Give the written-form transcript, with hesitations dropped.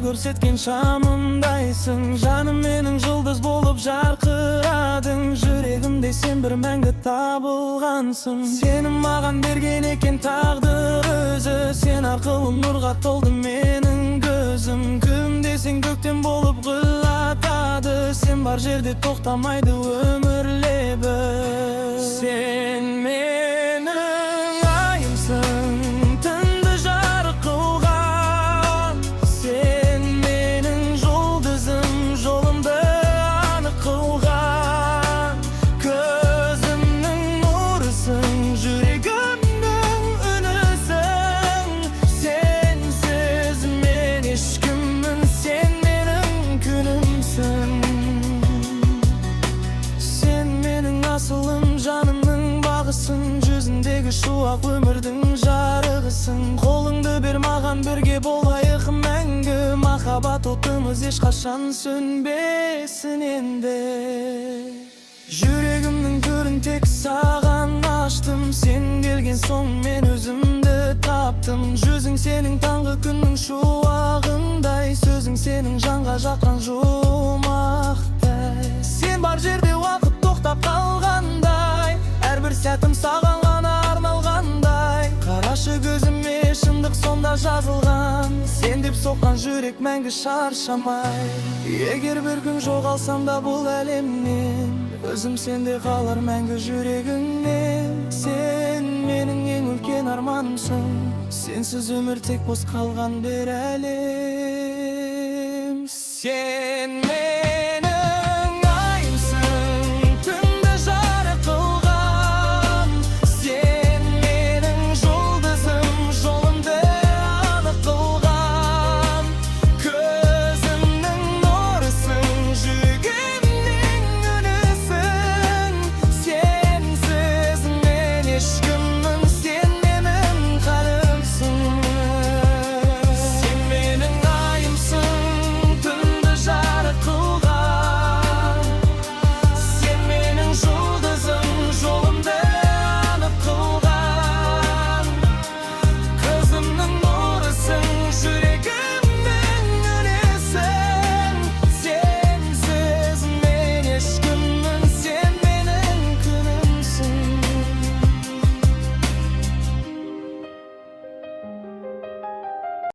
көрсеткен шамымдайсың. Жаным менің жұлдыз болып жарқырадың. Жүрегімде сен бір мәңгі табылғансың. Сені маған берген екен тағдыр өзі. Сен арқылы нұрға толды менің көзім. Күн десең көктем болып құлатады. Сен бар жерде тоқтамайды өмір лебі. Сен менің айымсың, түнді жарық қылған. Сен менің жұлдызым, жолымды анық қылған. Көзімнің нұрысың, жүрегімнің үнісің. Сенсіз мен ешкіммін, сен менің күнімсің. Сен менің асылым, жанымның бағысың. Жүзіндегі шуақ өмірдің жарығысың. Қолыңды бер маған, бірге болайық мәңгі. Махаббат отымыз ешқашан сөнбесін енді. Жүрегімнің төрін тек саған аштым. Сен келген соң мен өзімді таптым. Жүзің сенің таңғы күннің шуағындай. Сөзің сенің жанға жаққан жұмақтай. Сен бар жерде уақыт тоқтап қалғандай. Әрбір сәтім саған ғана арналғандай. Қарашы көзіме, шындық сонда жазылған. Сен деп соққан жүрек мәңгі шаршамай. Егер бір күн жоғалсам да бұл әлемнен, өзім сенде қалар мәңгі жүрегіңнен. Сен менің ең үлкен арманымсың. Сенсіз өмір тек бос қалған бір әлем. Сен